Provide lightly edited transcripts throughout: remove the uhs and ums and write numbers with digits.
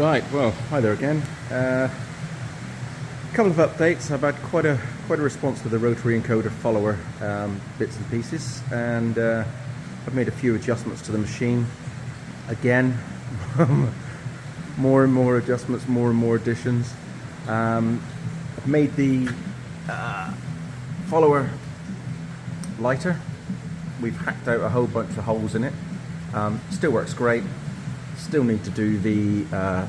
Right, well, hi there again. A couple of updates. I've had quite a response to the Rotary Encoder follower bits and pieces, and I've made a few adjustments to the machine. Again, more and more adjustments, more and more additions. I've made the follower lighter. We've hacked out a whole bunch of holes in it. Still works great. Still need to do the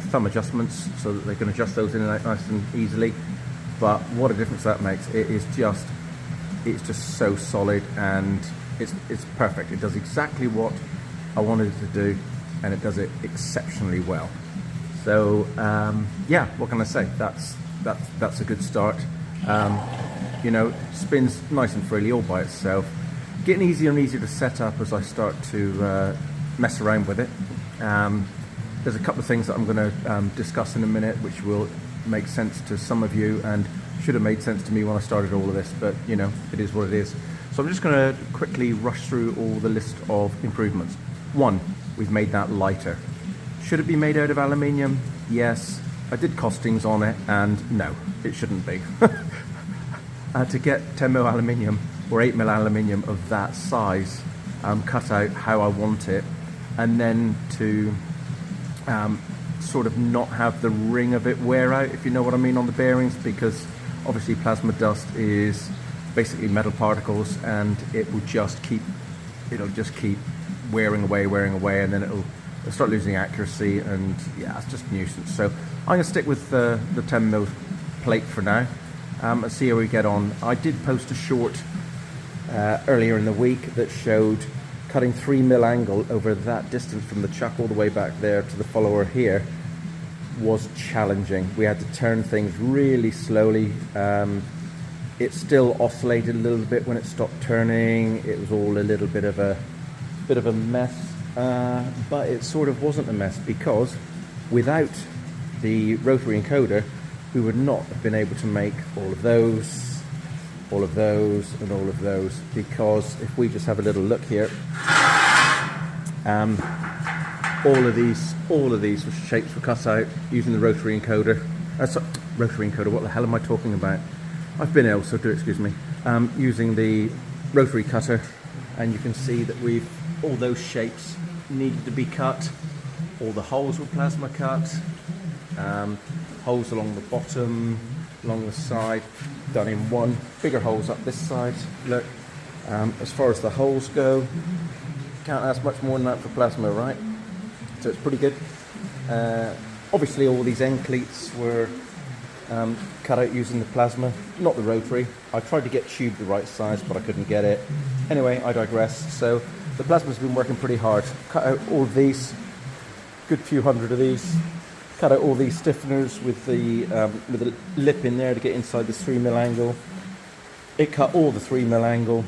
thumb adjustments so that they can adjust those in and out nice and easily. But what a difference that makes! It's just so solid, and it's perfect. It does exactly what I wanted it to do, and it does it exceptionally well. So yeah, what can I say? That's a good start. You know, spins nice and freely all by itself. Getting easier and easier to set up as I start to mess around with it. There's a couple of things that I'm going to discuss in a minute which will make sense to some of you and should have made sense to me when I started all of this, but you know, it is what it is. So I'm just going to quickly rush through all the list of improvements. One, we've made that lighter. Should it be made out of aluminium? Yes. I did costings on it, and no, it shouldn't be. To get 10mm aluminium or 8mm aluminium of that size cut out how I want it, and then to sort of not have the ring of it wear out, if you know what I mean, on the bearings, because obviously plasma dust is basically metal particles, and it'll just keep wearing away, and then it'll start losing accuracy, and yeah, it's just a nuisance. So I'm going to stick with the 10mm plate for now, and see how we get on. I did post a short earlier in the week that showed cutting 3mm angle over that distance from the chuck all the way back there to the follower here was challenging. We had to turn things really slowly. It still oscillated a little bit when it stopped turning. It was all a little bit of a mess, but it sort of wasn't a mess, because without the rotary encoder we would not have been able to make all of those, and all of those, because if we just have a little look here, all of these shapes were cut out using the rotary encoder. Rotary encoder, what the hell am I talking about? I've been ill, so do excuse me. Using the rotary cutter, and you can see that all those shapes needed to be cut. All the holes were plasma cut. Holes along the bottom, along the side, done in one. Bigger holes up this side. Look, as far as the holes go, can't ask much more than that for plasma, right? So it's pretty good. Obviously all these end cleats were cut out using the plasma, not the rotary. I tried to get tube the right size, but I couldn't get it. Anyway, I digress. So the plasma's been working pretty hard. Cut out all of these, good few hundred of these. Cut out all these stiffeners with the lip in there to get inside this 3mm angle. It cut all the 3mm angle,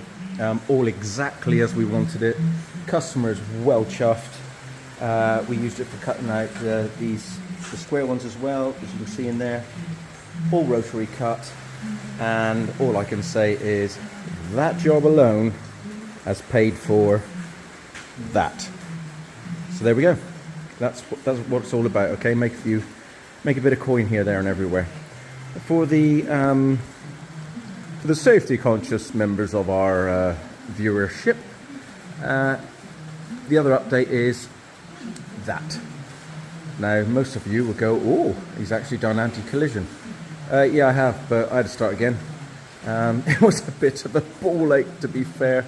all exactly as we wanted it. Customer's well chuffed. We used it for cutting out the square ones as well, as you can see in there. All rotary cut, and all I can say is that job alone has paid for that. So there we go. That's what it's all about. Okay, make a bit of coin here, there, and everywhere. For the safety conscious members of our viewership, the other update is that. Now, most of you will go, "Oh, he's actually done anti-collision." Yeah, I have, but I had to start again. It was a bit of a ball ache, to be fair,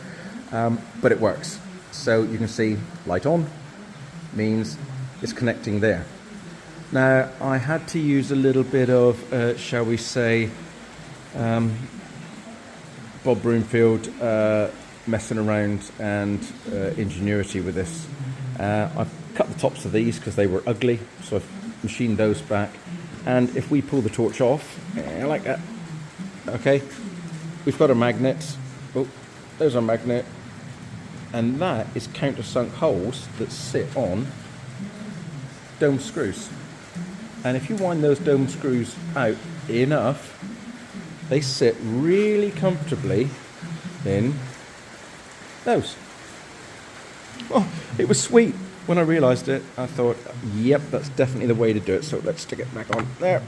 but it works. So you can see light on means it's connecting there. Now, I had to use a little bit of, shall we say, Bob Broomfield messing around and ingenuity with this. I've cut the tops of these because they were ugly, so I've machined those back. And if we pull the torch off, like that, okay, we've got a magnet. Oh, there's our magnet. And that is countersunk holes that sit on dome screws. And if you wind those dome screws out enough, they sit really comfortably in those. Oh, it was sweet. When I realised it, I thought, yep, that's definitely the way to do it. So let's stick it back on there.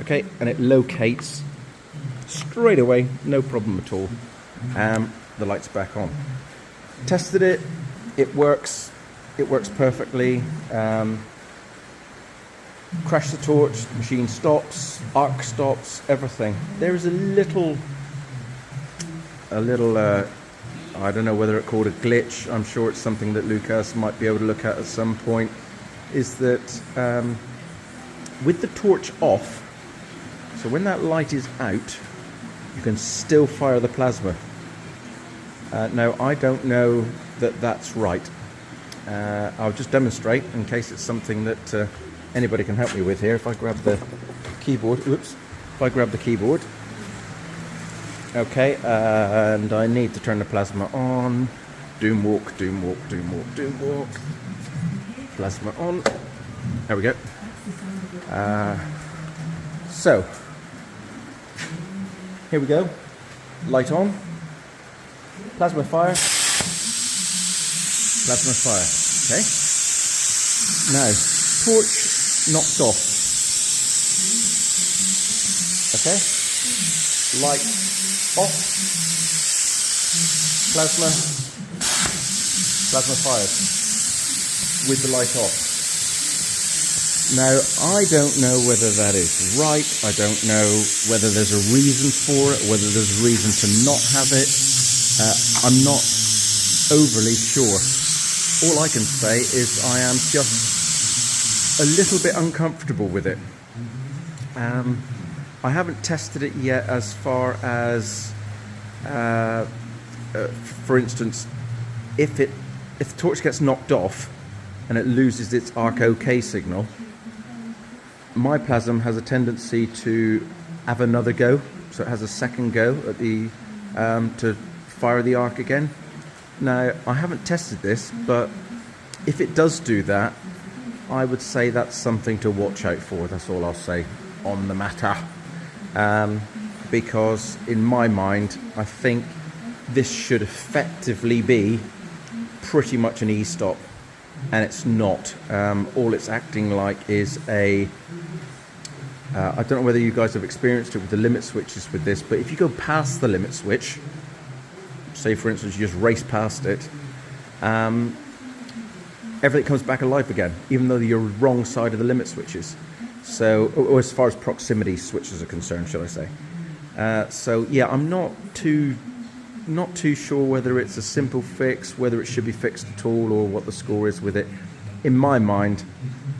Okay, and it locates straight away, no problem at all. The light's back on. Tested it, it works perfectly. Crash the torch, machine stops, arc stops, everything. There is a little I don't know whether it's called a glitch. I'm sure it's something that Lucas might be able to look at some point. Is that with the torch off, so when that light is out, you can still fire the plasma. Now, I don't know that that's right. I'll just demonstrate in case it's something that anybody can help me with here. If I grab the keyboard, okay, and I need to turn the plasma on. Doom walk. Plasma on. There we go. So, here we go. Light on. Plasma fire. Okay. Now, torch knocked off. Okay. Light off. Plasma fired with the light off. Now, I don't know whether that is right. I don't know whether there's a reason for it, whether there's a reason to not have it. I'm not overly sure. All I can say is I am just a little bit uncomfortable with it. I haven't tested it yet as far as, for instance, if the torch gets knocked off and it loses its arc OK signal, my plasm has a tendency to have another go, so it has a second go at the to fire the arc again. Now, I haven't tested this, but if it does do that, I would say that's something to watch out for. That's all I'll say on the matter. Because in my mind, I think this should effectively be pretty much an e-stop, and it's not. All it's acting like is a I don't know whether you guys have experienced it with the limit switches with this, but if you go past the limit switch, say for instance you just race past it, everything comes back alive again, even though you're wrong side of the limit switches. So, or as far as proximity switches are concerned, shall I say. So yeah, I'm not too sure whether it's a simple fix, whether it should be fixed at all, or what the score is with it. In my mind,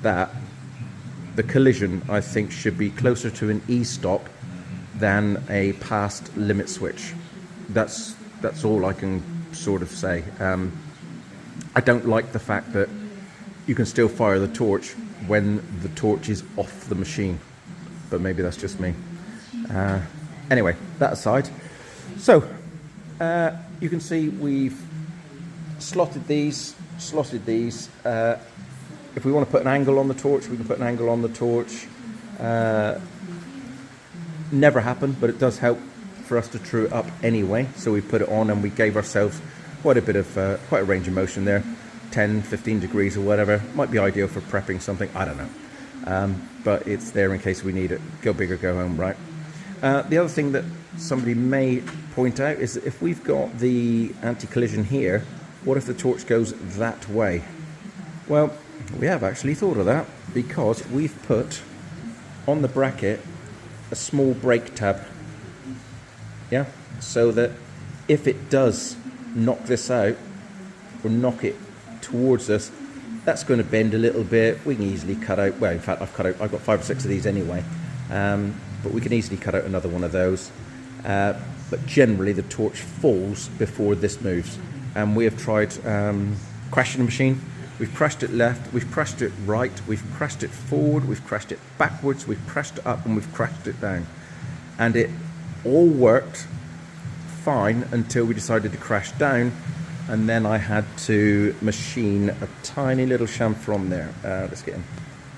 that the collision, I think, should be closer to an e-stop than a past limit switch. That's all I can sort of say. I don't like the fact that you can still fire the torch when the torch is off the machine, but maybe that's just me. Anyway, that aside, so you can see we've slotted these. If we want to put an angle on the torch, we can put an angle on the torch. Never happened, but it does help for us to true it up anyway. So we put it on and we gave ourselves quite a range of motion there, 10, 15 degrees or whatever. Might be ideal for prepping something, I don't know. But it's there in case we need it. Go big or go home, right? The other thing that somebody may point out is that if we've got the anti-collision here, what if the torch goes that way? Well, we have actually thought of that, because we've put on the bracket a small brake tab. Yeah, so that if it does knock this out or knock it towards us, that's going to bend a little bit. We can easily cut out, well, in fact I've got 5 or 6 of these anyway, but we can easily cut out another one of those. But generally the torch falls before this moves, and we have tried crashing the machine. We've crashed it left, we've crashed it right, we've crashed it forward, we've crashed it backwards, we've crashed it up, and we've crashed it down. And it all worked fine until we decided to crash down, and then I had to machine a tiny little chamfer on there. Let's get in.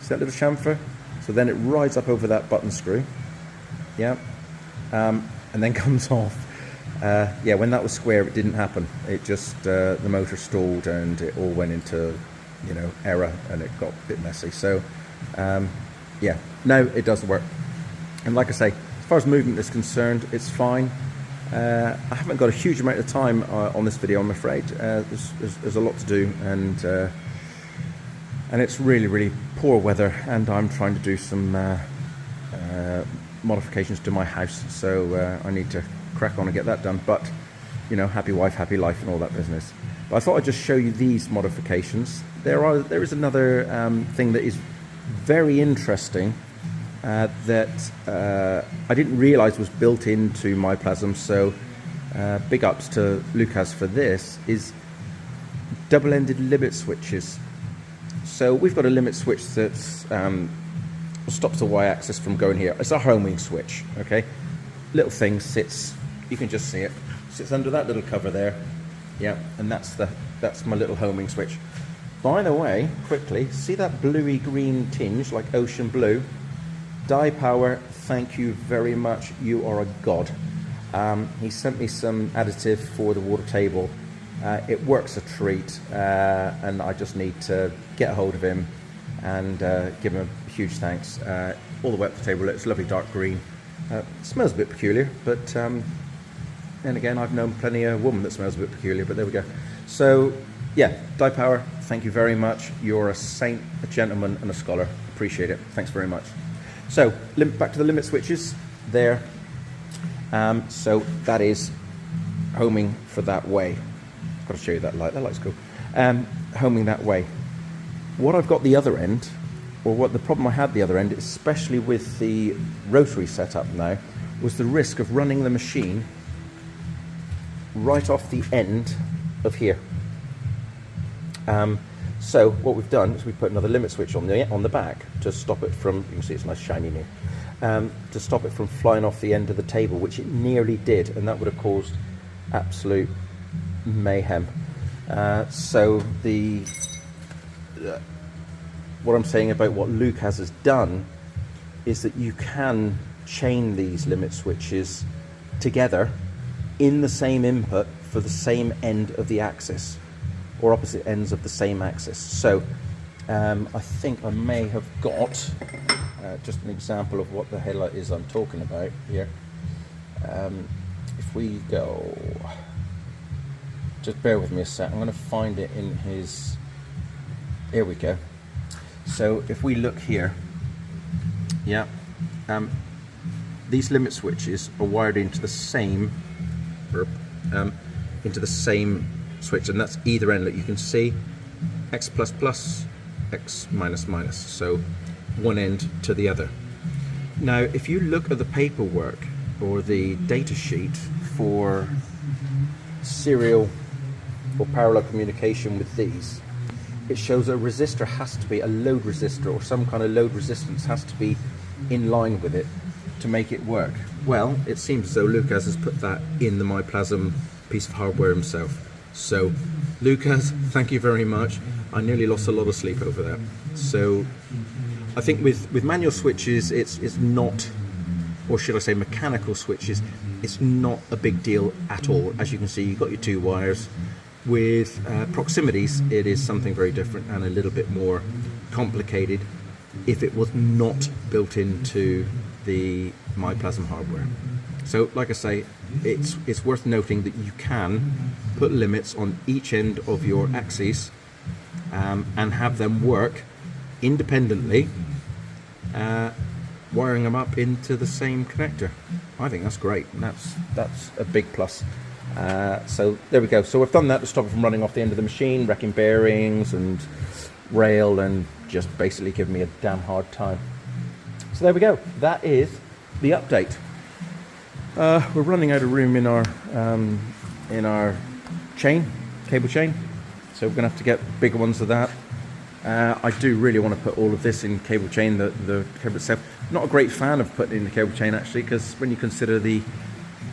See that little chamfer? So then it rides up over that button screw. Yeah. And then comes off. Yeah, when that was square, it didn't happen. It just, the motor stalled and it all went into you know, error, and it got a bit messy. So yeah, no, it does work. And like I say, as far as movement is concerned, it's fine. I haven't got a huge amount of time on this video, I'm afraid. There's a lot to do, and it's really poor weather, and I'm trying to do some modifications to my house, so I need to crack on and get that done. But you know, happy wife, happy life, and all that business. But I thought I'd just show you these modifications. There is another thing that is very interesting that I didn't realize was built into my Plasm, so big ups to Lucas for this, is double-ended limit switches. So we've got a limit switch that stops the y-axis from going here. It's a homing switch, okay? Little thing sits, you can just see it, sits under that little cover there. Yeah, and that's my little homing switch. By the way, quickly, see that bluey green tinge, like ocean blue? Die Power, thank you very much. You are a god. He sent me some additive for the water table. It works a treat, and I just need to get a hold of him and give him a huge thanks. All the way up the table, it's lovely dark green. Smells a bit peculiar, but then again, I've known plenty of women that smells a bit peculiar, but there we go. So yeah, Die Power, thank you very much. You're a saint, a gentleman, and a scholar. Appreciate it. Thanks very much. So back to the limit switches there. So that is homing for that way. Got to show you that light. That light's cool. Homing that way. What I've got the other end, or what the problem I had the other end, especially with the rotary setup now, was the risk of running the machine right off the end of here. So what we've done is we've put another limit switch on the back to stop it from, you can see it's nice shiny new, to stop it from flying off the end of the table, which it nearly did, and that would have caused absolute mayhem. So what I'm saying about what Lucas has done is that you can chain these limit switches together in the same input for the same end of the axis, or opposite ends of the same axis. So I think I may have got just an example of what the hell it is I'm talking about here. If we go, just bear with me a sec, I'm going to find it in his, here we go. So if we look here, yeah, these limit switches are wired into the same switch, and that's either end that you can see, X++, X-, so one end to the other. Now if you look at the paperwork or the data sheet for serial or parallel communication with these, it shows a resistor has to be, a load resistor or some kind of load resistance has to be in line with it to make it work. Well, it seems as though Lucas has put that in the MyPlasm piece of hardware himself. So Lucas, thank you very much. I nearly lost a lot of sleep over that. So I think with manual switches, it's not, or should I say mechanical switches, it's not a big deal at all. As you can see, you've got your two wires. With proximities, it is something very different and a little bit more complicated if it was not built into the MyPlasm hardware. So like I say, it's worth noting that you can put limits on each end of your axes and have them work independently, wiring them up into the same connector. I think that's great, and that's a big plus. So there we go. So we've done that to stop it from running off the end of the machine, wrecking bearings and rail, and just basically giving me a damn hard time. So there we go. That is the update. We're running out of room in our cable chain, so we're gonna have to get bigger ones of that. I do really want to put all of this in cable chain, the cable itself. Not a great fan of putting in the cable chain actually, because when you consider the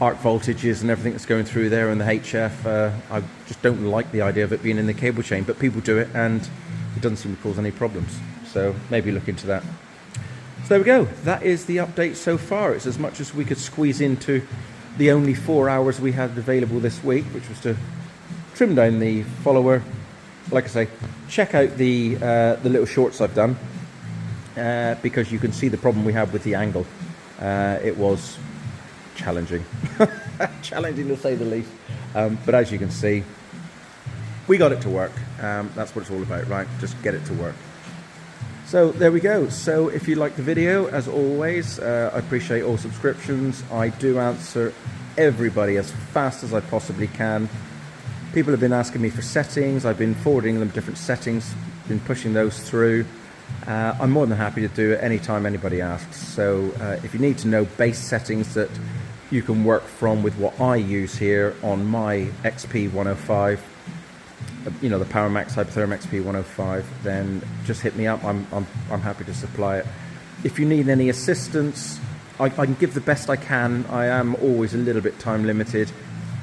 arc voltages and everything that's going through there and the HF, I just don't like the idea of it being in the cable chain, but people do it and it doesn't seem to cause any problems, so maybe look into that. So there we go, that is the update so far. It's as much as we could squeeze into the only 4 hours we had available this week, which was to trim down the follower, like I say, check out the little shorts I've done, because you can see the problem we have with the angle. It was challenging, challenging to say the least. But as you can see, we got it to work. That's what it's all about, right? Just get it to work. So there we go. So if you like the video, as always, I appreciate all subscriptions. I do answer everybody as fast as I possibly can. People have been asking me for settings. I've been forwarding them different settings, been pushing those through. I'm more than happy to do it anytime anybody asks. So if you need to know base settings that you can work from with what I use here on my XP105, you know, the PowerMax Hypertherm XP105, then just hit me up. I'm happy to supply it. If you need any assistance, I can give the best I can. I am always a little bit time limited.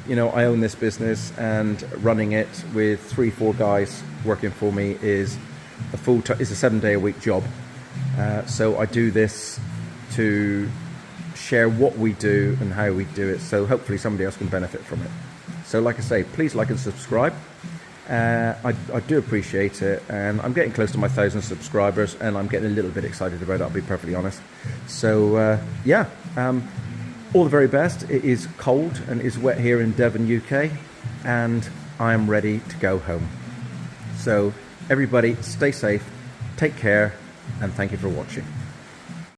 You know, I own this business, and running it with 3-4 guys working for me is a full-time, is a 7-day-a-week job. So I do this to share what we do and how we do it, so hopefully somebody else can benefit from it. So like I say, please like and subscribe. I do appreciate it, and I'm getting close to my 1,000 subscribers, and I'm getting a little bit excited about it, I'll be perfectly honest. So yeah, all the very best. It is cold and it is wet here in Devon, UK, and I am ready to go home. So everybody stay safe, take care, and thank you for watching.